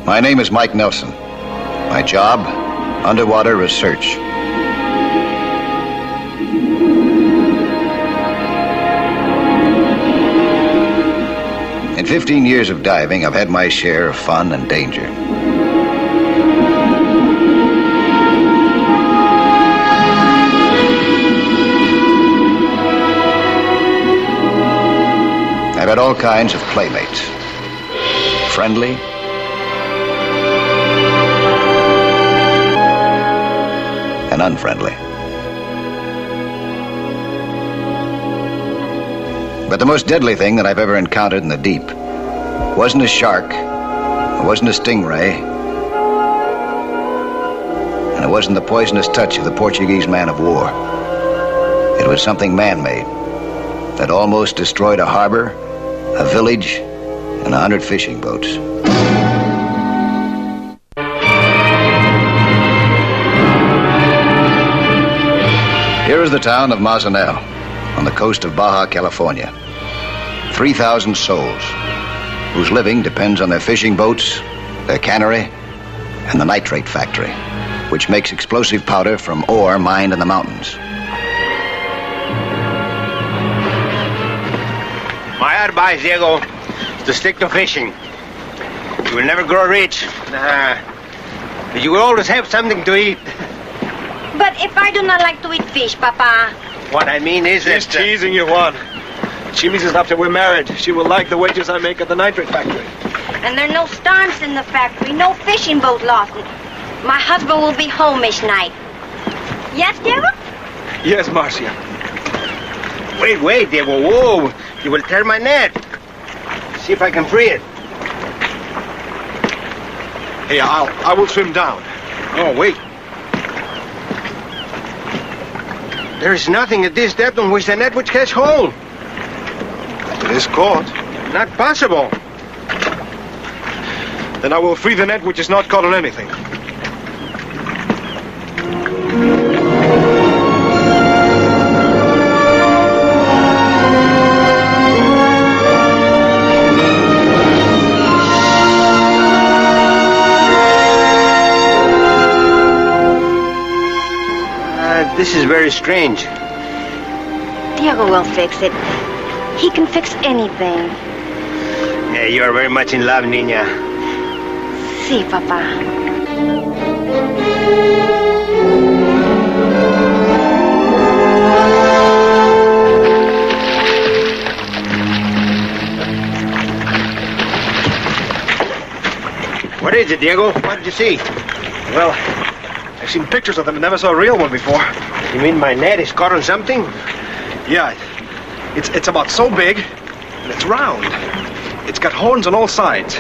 My name is Mike Nelson. My job, underwater research. In 15 years of diving, I've had my share of fun and danger. I've had all kinds of playmates. Friendly, and unfriendly. But the most deadly thing that I've ever encountered in the deep wasn't a shark, it wasn't a stingray, and it wasn't the poisonous touch of the Portuguese man of war. It was something man-made that almost destroyed a harbor, a village, and 100 fishing boats. Here is the town of Mazanel, on the coast of Baja California. 3,000 souls, whose living depends on their fishing boats, their cannery, and the nitrate factory, which makes explosive powder from ore mined in the mountains. My advice, Diego, is to stick to fishing. You will never grow rich. But you will always have something to eat. But if I do not like to eat fish, Papa. What I mean is She's teasing you, Juan. She means that after we're married, she will like the wages I make at the nitrate factory. And there are no storms in the factory, no fishing boat lost. My husband will be home each night. Yes, Diego? Yes, Marcia. Wait, Diego. Whoa, you will tear my net. See if I can free it. Hey, I will swim down. Oh, wait. There is nothing at this depth on which the net would catch hold. It is caught. Not possible. Then I will free the net which is not caught on anything. This is very strange. Diego will fix it. He can fix anything. Yeah, you are very much in love, Niña. Sí, Papa. What is it, Diego? What did you see? Well, I've seen pictures of them and never saw a real one before. You mean my net is caught on something? Yeah, it's about so big, and it's round. It's got horns on all sides.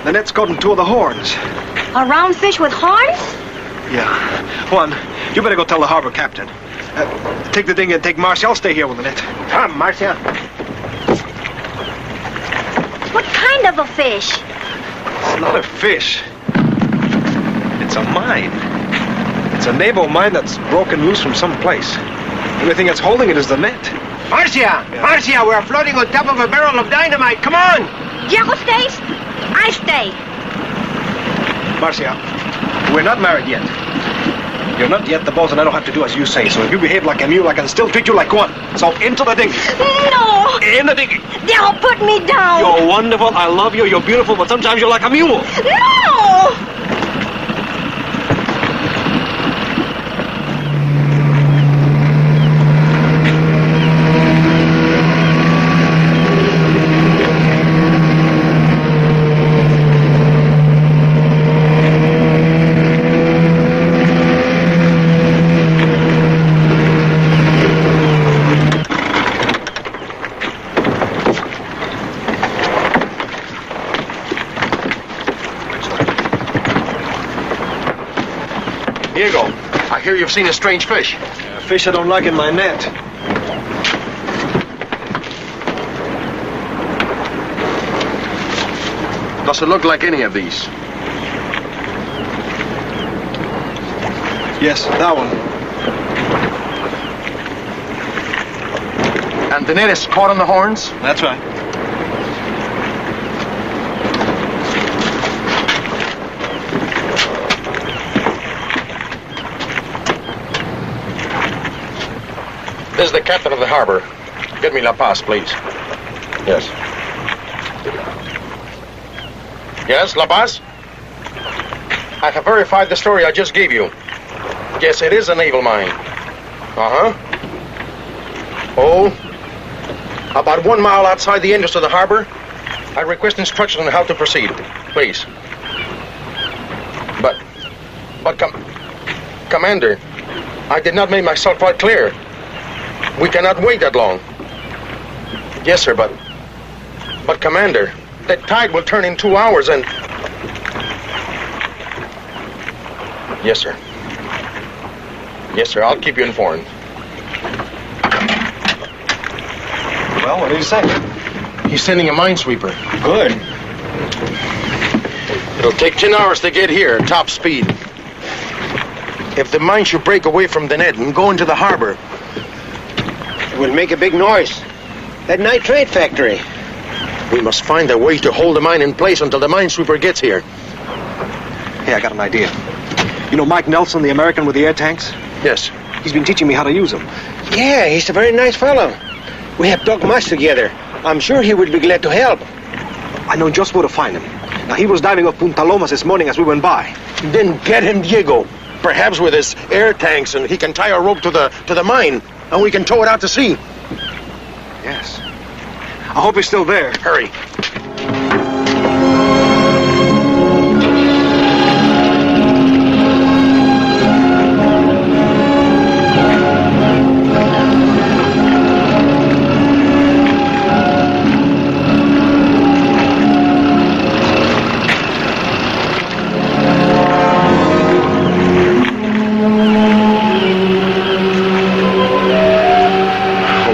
The net's caught in two of the horns. A round fish with horns? Yeah. Juan, you better go tell the harbor captain. Take the dinghy and take Marcia. I'll stay here with the net. Come, Marcia. What kind of a fish? It's not a fish. It's a mine. It's a naval mine that's broken loose from some place. The only thing that's holding it is the net. Marcia! Yeah. Marcia, we're floating on top of a barrel of dynamite. Come on! Diego stays? I stay. Marcia, we're not married yet. You're not yet the boss, and I don't have to do as you say. So if you behave like a mule, I can still treat you like one. So into the dinghy. No! In the dinghy. Diego, put me down. You're wonderful. I love you. You're beautiful, but sometimes you're like a mule. No! Diego, I hear you've seen a strange fish. A fish I don't like in my net. Does it look like any of these? Yes, that one. And the net is caught on the horns? That's right. This is the captain of the harbor. Get me La Paz, please. Yes. Yes, La Paz? I have verified the story I just gave you. Yes, it is a naval mine. Uh-huh. Oh, about 1 mile outside the entrance of the harbor. I request instructions on how to proceed, please. But, Commander, I did not make myself quite clear. We cannot wait that long. Yes, sir, but Commander, the tide will turn in 2 hours and... Yes, sir. Yes, sir, I'll keep you informed. Well, what did he say? He's sending a minesweeper. Good. It'll take 10 hours to get here, top speed. If the mine should break away from the net and go into the harbor... It will make a big noise. That nitrate factory. We must find a way to hold the mine in place until the minesweeper gets here. Hey, I got an idea. You know Mike Nelson, the American with the air tanks? Yes. He's been teaching me how to use them. Yeah, he's a very nice fellow. We have talked much together. I'm sure he would be glad to help. I know just where to find him. Now, he was diving off Punta Lomas this morning as we went by. Then get him, Diego. Perhaps with his air tanks, and he can tie a rope to the mine, and we can tow it out to sea. Yes. I hope he's still there. Hurry.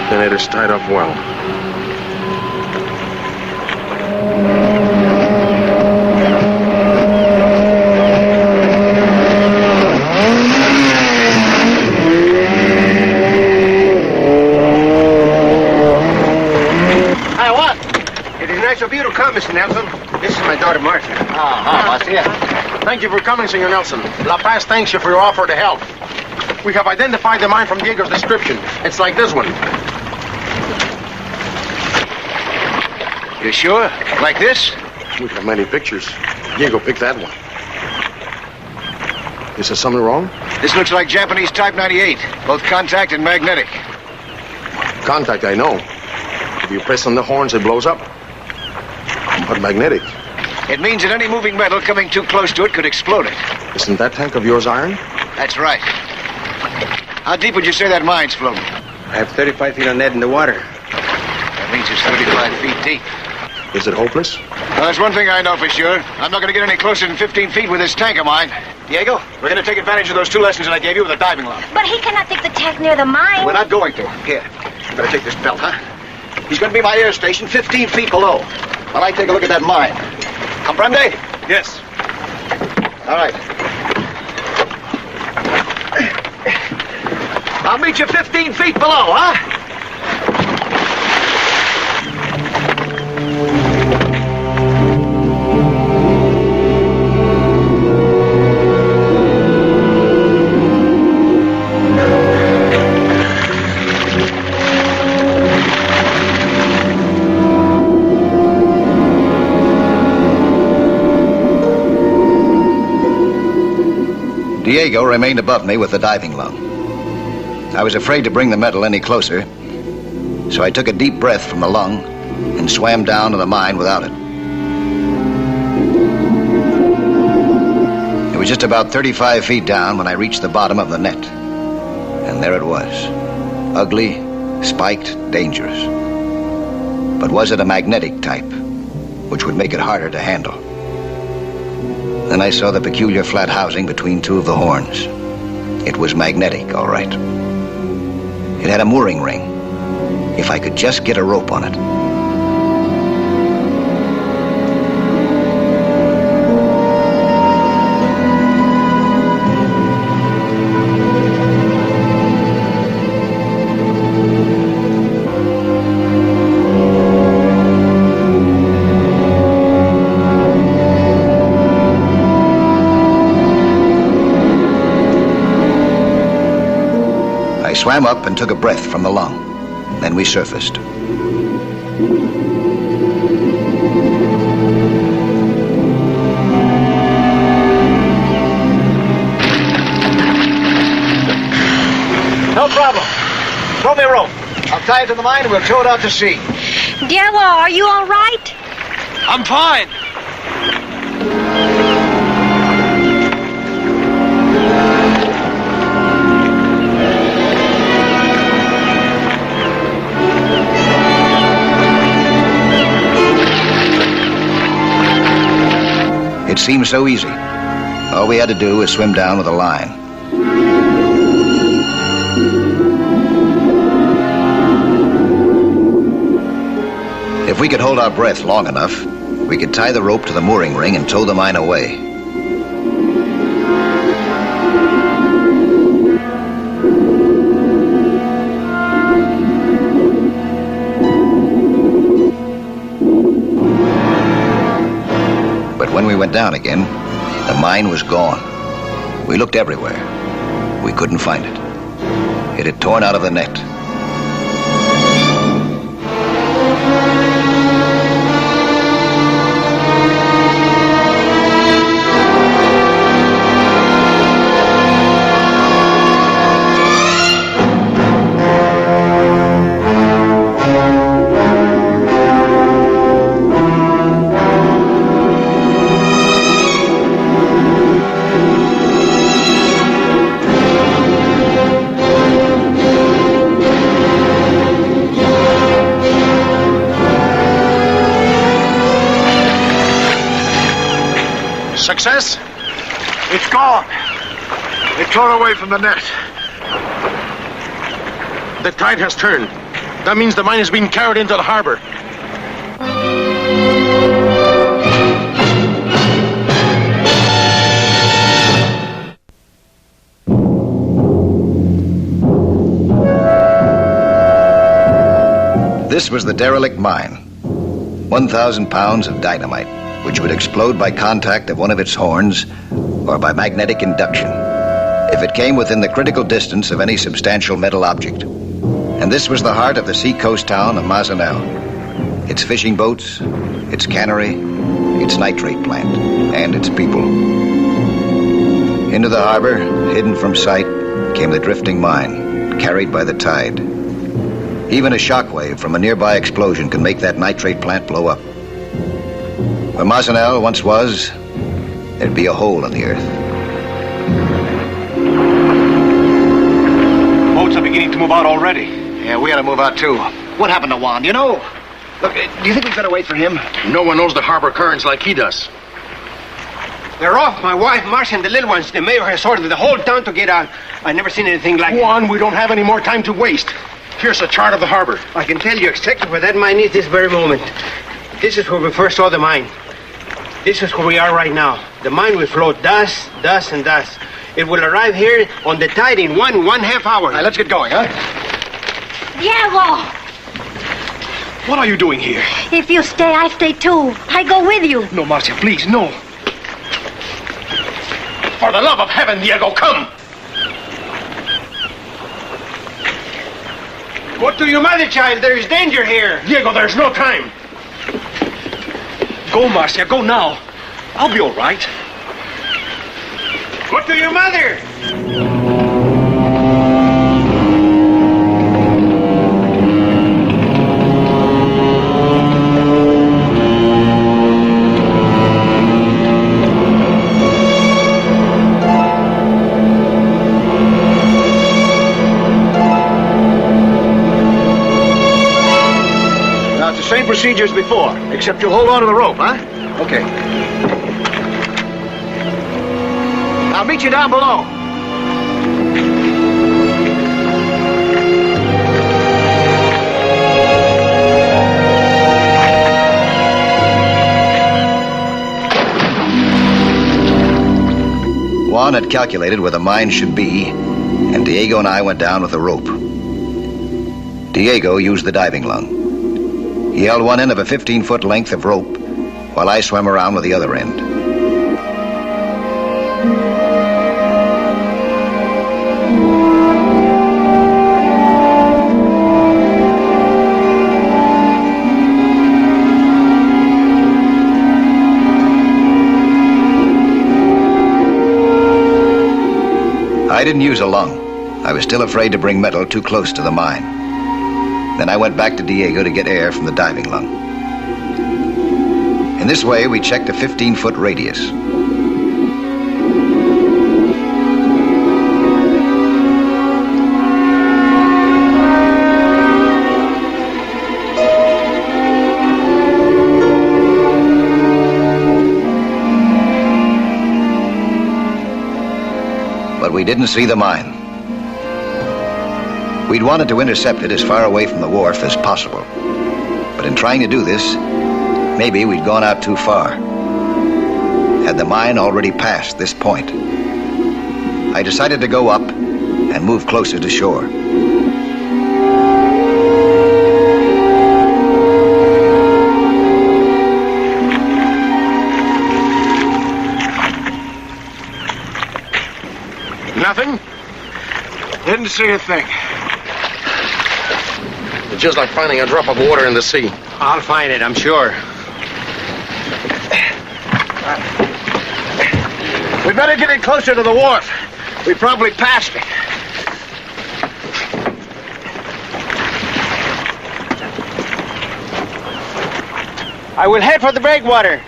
The net is tied up well. Hi, what? It is nice of you to come, Mr. Nelson. This is my daughter, Martha. Marcia. Thank you for coming, Senor Nelson. La Paz thanks you for your offer to help. We have identified the mine from Diego's description. It's like this one. You sure? Like this? We have many pictures. Diego picked that one. Is there something wrong? This looks like Japanese Type 98, both contact and magnetic. Contact, I know. If you press on the horns, it blows up. But magnetic. It means that any moving metal coming too close to it could explode it. Isn't that tank of yours iron? That's right. How deep would you say that mine's floating? I have 35 feet on net in the water. That means it's 35 feet deep. Is it hopeless? Well, there's one thing I know for sure. I'm not going to get any closer than 15 feet with this tank of mine. Diego, we're going to take advantage of those 2 lessons that I gave you with a diving line. But he cannot take the tank near the mine. We're not going to. Here, better take this belt, huh? He's going to be my air station 15 feet below. While I take a look at that mine. Comprende? Yes. All right. I'll meet you 15 feet below, huh? Diego remained above me with the diving lung. I was afraid to bring the metal any closer, so I took a deep breath from the lung and swam down to the mine without it. It was just about 35 feet down when I reached the bottom of the net. And there it was. Ugly, spiked, dangerous. But was it a magnetic type, which would make it harder to handle? Then I saw the peculiar flat housing between 2 of the horns. It was magnetic, all right. It had a mooring ring. If I could just get a rope on it. I swam up and took a breath from the lung. Then we surfaced. No problem. Throw me a rope. I'll tie it to the mine and we'll tow it out to sea. Diego, are you all right? I'm fine. It seemed so easy. All we had to do was swim down with a line. If we could hold our breath long enough, we could tie the rope to the mooring ring and tow the mine away. But when we went down again, the mine was gone. We looked everywhere. We couldn't find it. It had torn out of the net. Success? It's gone. It tore away from the net. The tide has turned. That means the mine is being carried into the harbor. This was the derelict mine. 1,000 pounds of dynamite, which would explode by contact of one of its horns or by magnetic induction if it came within the critical distance of any substantial metal object. And this was the heart of the seacoast town of Mazanel. Its fishing boats, its cannery, its nitrate plant, and its people. Into the harbor, hidden from sight, came the drifting mine, carried by the tide. Even a shockwave from a nearby explosion could make that nitrate plant blow up. Where Mazanel once was, there'd be a hole in the earth. Boats are beginning to move out already. Yeah, we ought to move out too. What happened to Juan? You know? Look, do you think we've got to wait for him? No one knows the harbor currents like he does. They're off. My wife, Marcia, and the little ones. The mayor has ordered the whole town to get out. I've never seen anything like it. Juan, we don't have any more time to waste. Here's a chart of the harbor. I can tell you exactly where that mine is this very moment. This is where we first saw the mine. This is where we are right now. The mine will flow dust, dust, and dust. It will arrive here on the tide in one half hour. All right, let's get going, huh? Diego! What are you doing here? If you stay, I stay too. I go with you. No, Marcia, please, no. For the love of heaven, Diego, come! Go to your mother, child. There is danger here. Diego, there's no time. Go, Marcia, go now. I'll be all right. Go to your mother. Same procedure as before, except you'll hold on to the rope, huh? Okay. I'll meet you down below. Juan had calculated where the mine should be, and Diego and I went down with the rope. Diego used the diving lung. He held one end of a 15-foot length of rope, while I swam around with the other end. I didn't use a lung. I was still afraid to bring metal too close to the mine. Then I went back to Diego to get air from the diving lung. In this way, we checked a 15-foot radius. But we didn't see the mine. We'd wanted to intercept it as far away from the wharf as possible. But in trying to do this, maybe we'd gone out too far. Had the mine already passed this point? I decided to go up and move closer to shore. Nothing? Didn't see a thing. It's just like finding a drop of water in the sea. I'll find it, I'm sure. We better get it closer to the wharf. We probably passed it. I will head for the breakwater.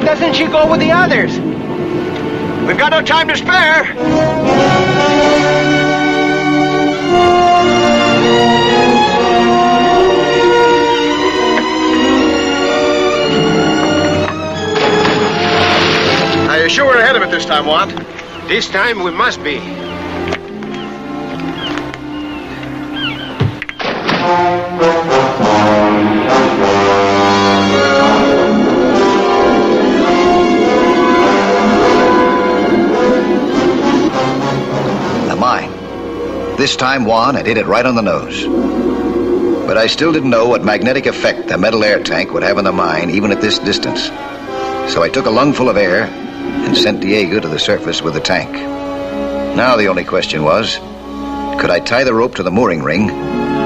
Doesn't she go with the others? We've got no time to spare. Are you sure we're ahead of it this time, Juan? This time we must be. This time, Juan had hit it right on the nose. But I still didn't know what magnetic effect the metal air tank would have on the mine, even at this distance. So I took a lungful of air and sent Diego to the surface with the tank. Now the only question was, could I tie the rope to the mooring ring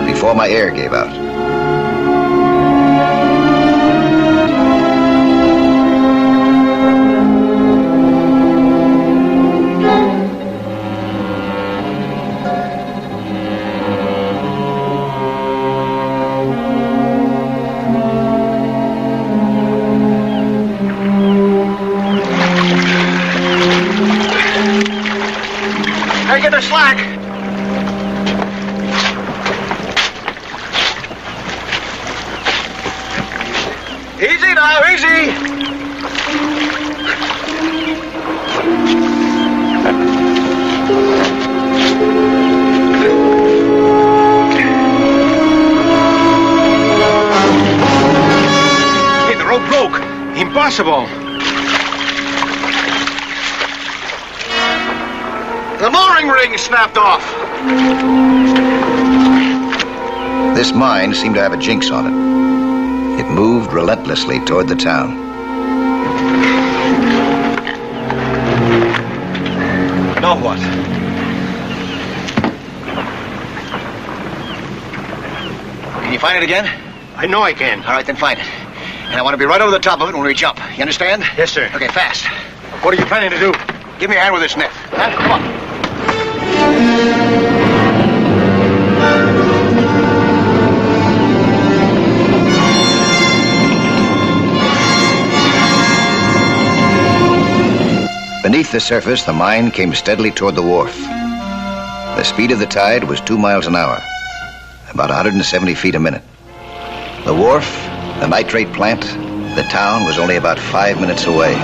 before my air gave out? Get the slack. Easy now, easy. Hey, the rope broke. Impossible. The mooring ring snapped off. This mine seemed to have a jinx on it. It moved relentlessly toward the town. Now what? Can you find it again? I know I can. All right, then find it. And I want to be right over the top of it when we jump. You understand? Yes, sir. Okay, fast. What are you planning to do? Give me a hand with this net. Huh? Come on. Beneath the surface, the mine came steadily toward the wharf. The speed of the tide was 2 miles an hour, about 170 feet a minute. The wharf, the nitrate plant, the town was only about 5 minutes away.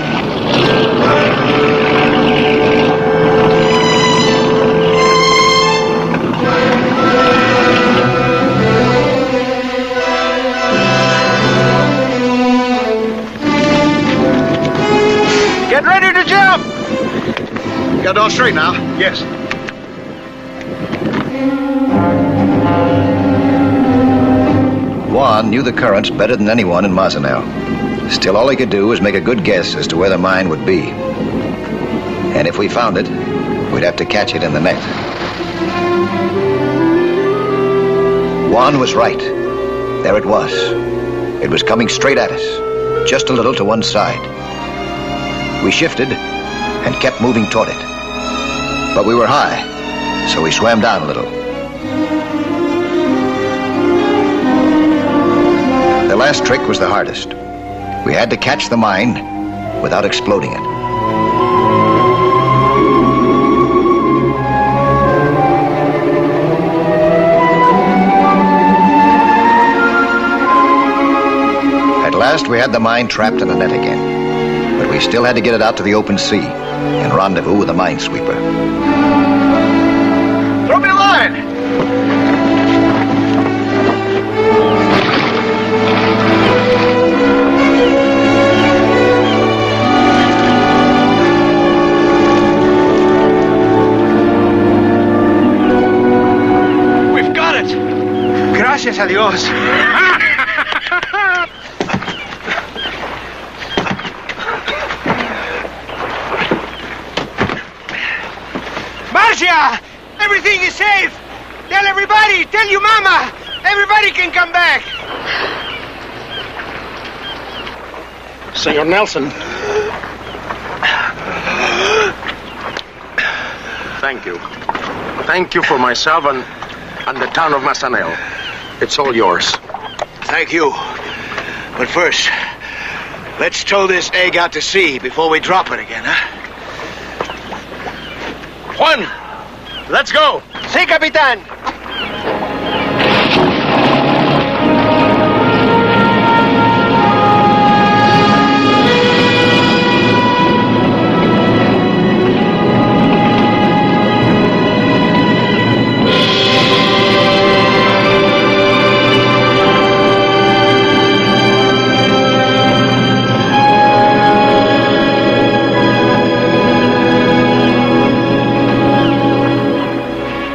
Get ready to jump! You got it all straight now? Yes. Juan knew the currents better than anyone in Mazanel. Still, all he could do was make a good guess as to where the mine would be. And if we found it, we'd have to catch it in the net. Juan was right. There it was. It was coming straight at us, just a little to one side. We shifted and kept moving toward it. But we were high, so we swam down a little. The last trick was the hardest. We had to catch the mine without exploding it. At last, we had the mine trapped in the net again. But we still had to get it out to the open sea and rendezvous with the minesweeper. Throw me a line! We've got it! Gracias a Dios. Marcia! Everything is safe! Tell everybody! Tell your mama! Everybody can come back! Senor Nelson. Thank you. Thank you for myself and the town of Mazanel. It's all yours. Thank you. But first, let's tow this egg out to sea before we drop it again, huh? Juan, let's go. Sí, Capitán!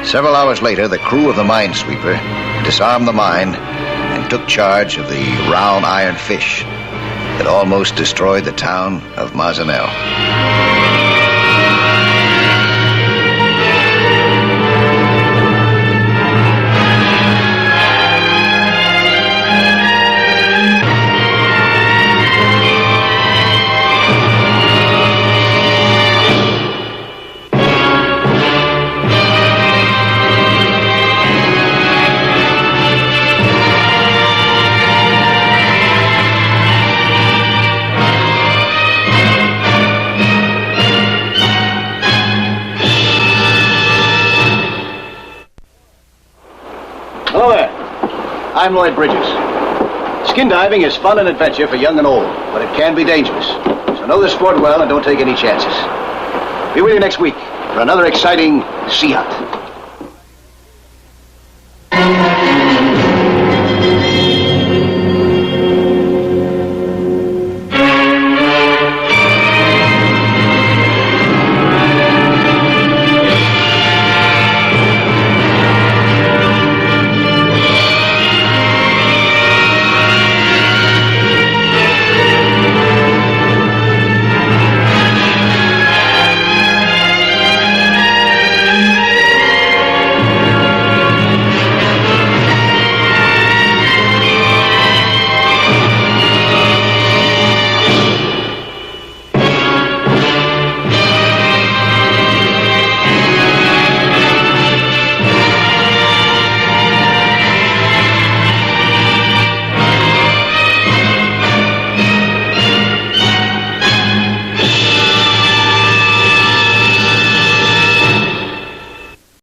Several hours later, the crew of the minesweeper disarmed the mine and took charge of the round iron fish that almost destroyed the town of Mazanel. Hello there. I'm Lloyd Bridges. Skin diving is fun and adventure for young and old, but it can be dangerous. So know the sport well and don't take any chances. Be with you next week for another exciting sea hunt.